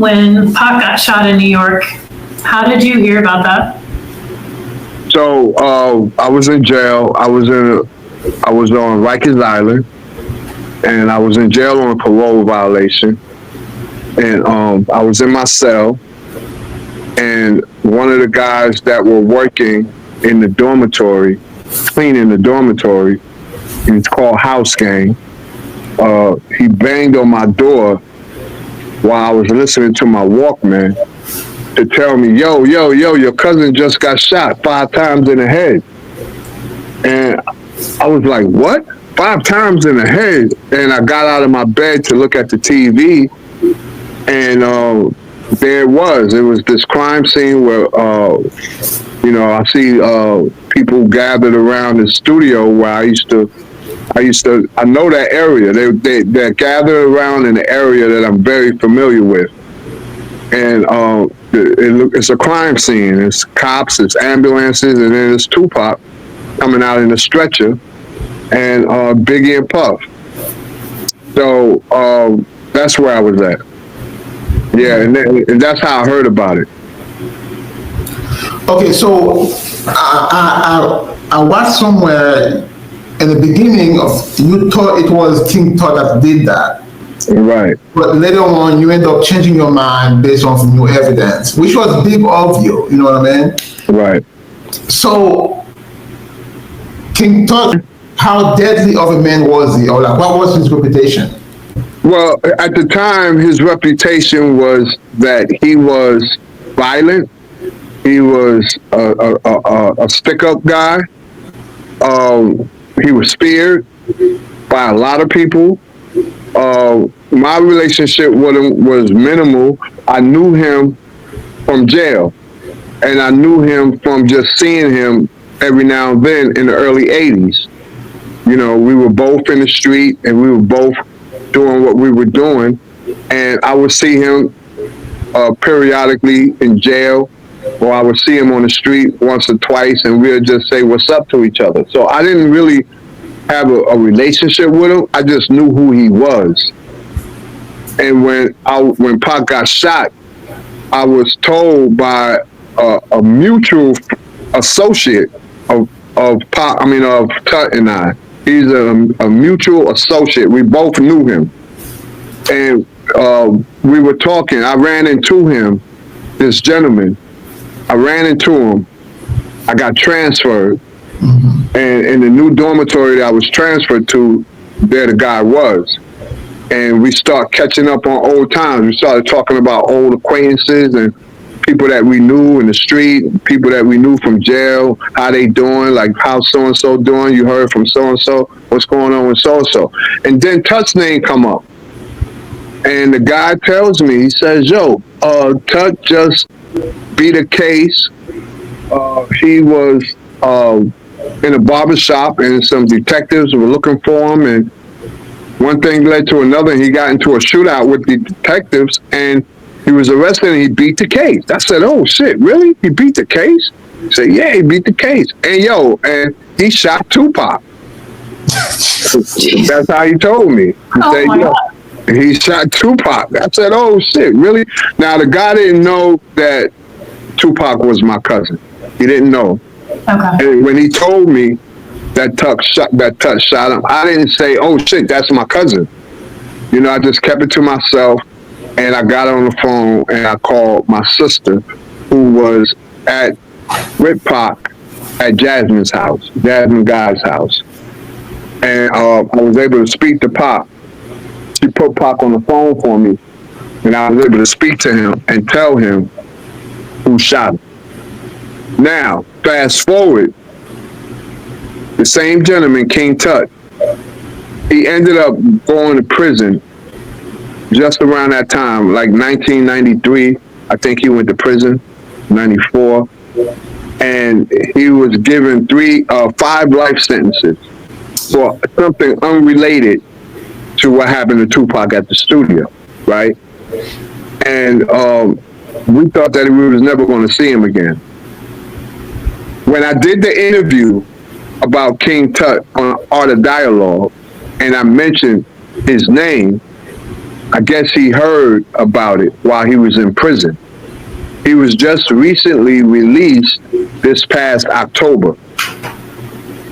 when Pac got shot in New York. How did you hear about that? So I was in jail. I was on Rikers Island, and I was in jail on a parole violation. And I was in my cell, and one of the guys that were working in the dormitory, cleaning the dormitory, it's called House Gang. He banged on my door while I was listening to my Walkman to tell me, yo, your cousin just got shot 5 times in the head. And I was like, what? 5 times in the head? And I got out of my bed to look at the TV, and there it was. It was this crime scene where, I see people gathered around the studio where I know that area. They're gathered around in the area that I'm very familiar with. And it's a crime scene. It's cops, it's ambulances, and then it's Tupac coming out in a stretcher, and Biggie and Puff. So that's where I was at. Yeah, and that's how I heard about it. Okay, so I watched somewhere in the beginning of, you thought it was King Tut that did that. Right. But later on, you end up changing your mind based on new evidence, which was big of you, you know what I mean? Right. So, King Tut, how deadly of a man was he? Or like, what was his reputation? Well, at the time, his reputation was that he was violent. He was a stick-up guy. He was feared by a lot of people. My relationship with him was minimal. I knew him from jail, and I knew him from just seeing him every now and then in the early 80s. You know, we were both in the street, and we were both doing what we were doing, and I would see him periodically in jail, or I would see him on the street once or twice, and we would just say what's up to each other. So I didn't really have a relationship with him. I just knew who he was. And when Pac got shot, I was told by a mutual associate of Tut and I. He's a mutual associate. We both knew him, and we were talking. I ran into him, this gentleman. I ran into him. I got transferred. Mm-hmm. And in the new dormitory that I was transferred to, there the guy was. And we start catching up on old times. We started talking about old acquaintances and people that we knew in the street, people that we knew from jail, how they doing, like how so-and-so doing, you heard from so-and-so, what's going on with so-and-so. And then Tut's name come up. And the guy tells me, he says, yo, Tut just beat a case. He was in a barbershop, and some detectives were looking for him, and one thing led to another, and he got into a shootout with the detectives, and he was arrested, and he beat the case. I said, oh shit, really? He beat the case? He said, yeah, he beat the case. And he shot Tupac. That's how he told me. He shot Tupac. I said, oh shit, really? Now the guy didn't know that Tupac was my cousin. He didn't know. Okay. And when he told me that Tut shot him, I didn't say, oh shit, that's my cousin. You know, I just kept it to myself, and I got on the phone and I called my sister, who was with Pac at Jasmine Guy's house. And I was able to speak to Pac. She put Pac on the phone for me, and I was able to speak to him and tell him who shot him. Now, fast forward, the same gentleman, King Tut, he ended up going to prison just around that time, like 1993. I think he went to prison, 94. And he was given 5 life sentences for something unrelated to what happened to Tupac at the studio, right? And we thought that we was never going to see him again. When I did the interview about King Tut on Art of Dialogue, and I mentioned his name, I guess he heard about it while he was in prison. He was just recently released this past October.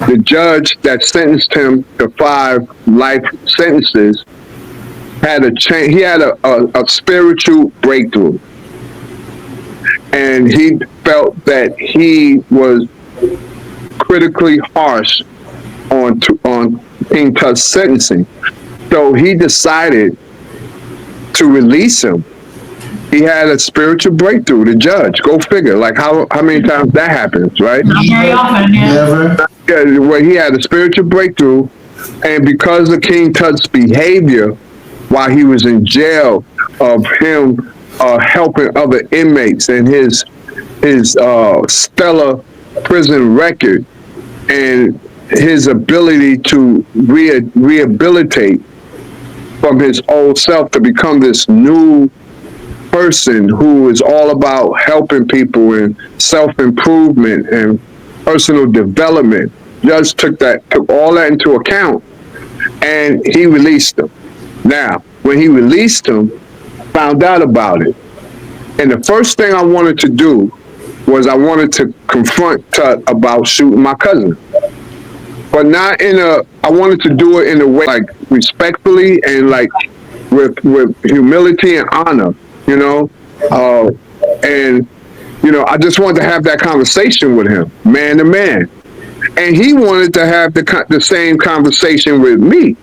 The judge that sentenced him to 5 life sentences had he had a spiritual breakthrough. And he felt that he was critically harsh on King Tut's sentencing. So he decided to release him. He had a spiritual breakthrough, the judge. Go figure. Like how many times that happens, right? Not very often, yeah. Never. Yeah, where he had a spiritual breakthrough, and because of King Tut's behavior while he was in jail, of him helping other inmates, and his stellar prison record, and his ability to rehabilitate from his old self to become this new person who is all about helping people and self-improvement and personal development. Judge took all that into account, and he released him. Now, when he released him, found out about it, and the first thing I wanted to do was I wanted to confront Tut about shooting my cousin, but not I wanted to do it in a way like respectfully and like with humility and honor, you know, and you know, I just wanted to have that conversation with him, man to man, and he wanted to have the same conversation with me.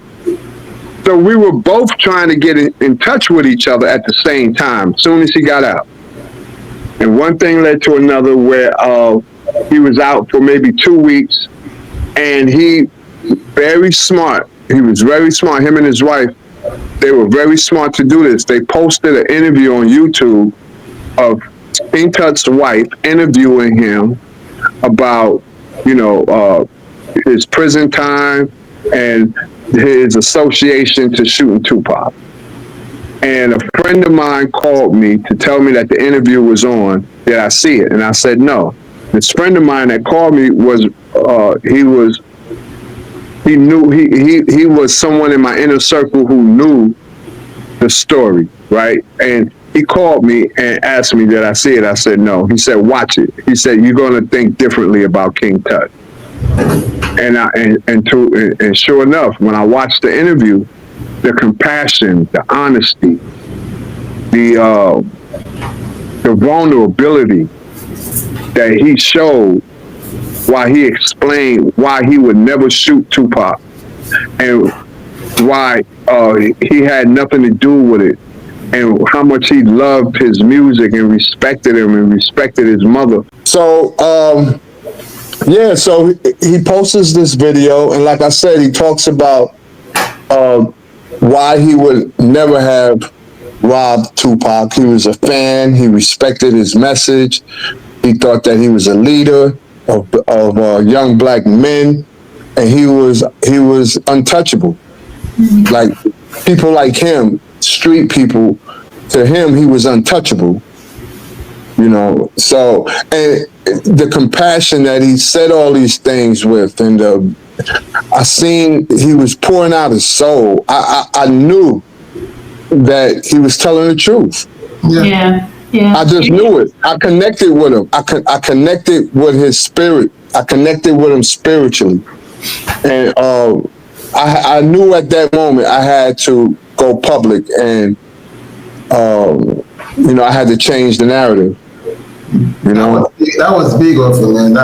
So we were both trying to get in touch with each other at the same time, as soon as he got out. And one thing led to another, where he was out for maybe 2 weeks, and he very smart. He was very smart. Him and his wife, they were very smart to do this. They posted an interview on YouTube of King Tut's wife interviewing him about, you know, his prison time and his association to shooting Tupac. And a friend of mine called me to tell me that the interview was on. Did I see it? And I said no. This friend of mine that called me was he was someone in my inner circle who knew the story, right? And he called me and asked me, did I see it? I said no. He said, watch it. He said, you're going to think differently about King Tut. And sure enough, when I watched the interview, the compassion, the honesty, the vulnerability that he showed while he explained why he would never shoot Tupac and why he had nothing to do with it, and how much he loved his music and respected him and respected his mother. So, yeah, so he posts this video, and like I said, he talks about why he would never have robbed Tupac. He was a fan. He respected his message. He thought that he was a leader of young black men, and he was untouchable. Like people like him, street people, to him he was untouchable. You know, so, and the compassion that he said all these things with, and I seen he was pouring out his soul. I knew that he was telling the truth. Yeah. I just knew it. I connected with him. I connected with his spirit. I connected with him spiritually. And I knew at that moment I had to go public, and you know, I had to change the narrative. You know, that was big of him, man.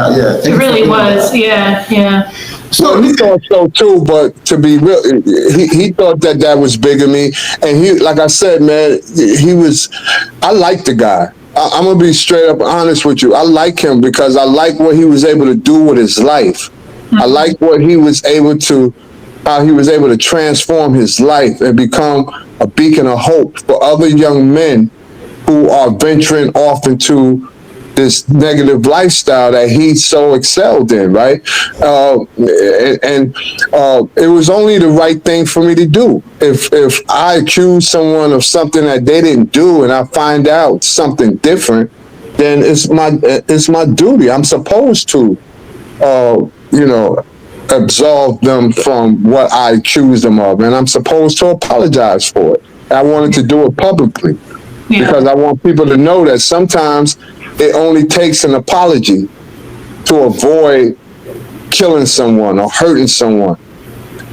It really was. Yeah. So he thought so too, but to be real, he thought that was bigamy. And he, like I said, man, I like the guy. I'm gonna be straight up honest with you. I like him because I like what he was able to do with his life. I like what he was able to, how he was able to transform his life and become a beacon of hope for other young men who are venturing off into this negative lifestyle that he so excelled in, right? And it was only the right thing for me to do. If I accuse someone of something that they didn't do, and I find out something different, then it's my duty. I'm supposed to, you know, absolve them from what I accuse them of, and I'm supposed to apologize for it. I wanted to do it publicly because I want people to know that sometimes it only takes an apology to avoid killing someone or hurting someone.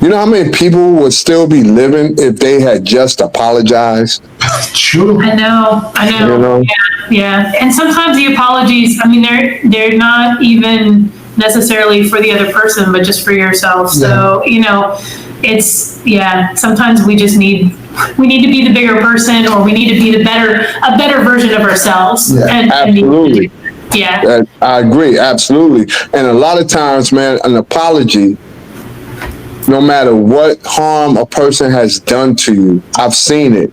You know how many people would still be living if they had just apologized? True. I know. You know? Yeah. And sometimes the apologies, I mean, they're not even necessarily for the other person, but just for yourself. So, you know, it's, sometimes we just need to be the bigger person, or we need to be a better version of ourselves. Yeah, absolutely. I agree. Absolutely. And a lot of times, man, an apology, no matter what harm a person has done to you, I've seen it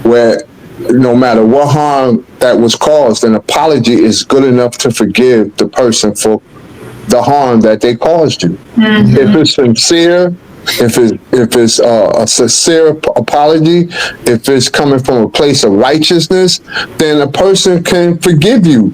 where no matter what harm that was caused, an apology is good enough to forgive the person for the harm that they caused you. Mm-hmm. If it's sincere, if it's a sincere apology, if it's coming from a place of righteousness, then a person can forgive you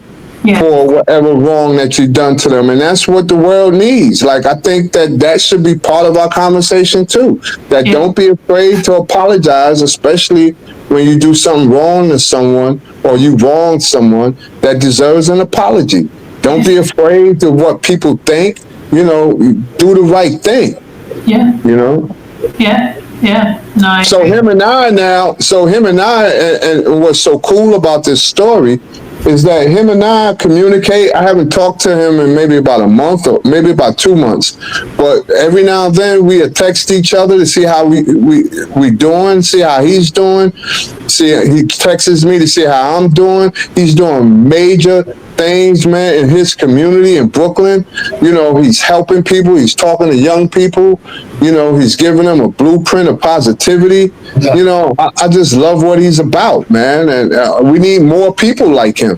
for whatever wrong that you've done to them. And that's what the world needs. Like, I think that should be part of our conversation too. That don't be afraid to apologize, especially when you do something wrong to someone or you wrong someone that deserves an apology. Don't be afraid of what people think. You know, do the right thing. Yeah. You know? Yeah. No, so him and I, and what's so cool about this story is that him and I communicate. I haven't talked to him in maybe about a month or maybe about 2 months, but every now and then we text each other to see how we doing, see how he's doing. He texts me to see how I'm doing. He's doing major things, man, in his community in Brooklyn. You know, he's helping people. He's talking to young people. You know, he's giving them a blueprint of positivity. Yeah. You know, I just love what he's about, man. And we need more people like him.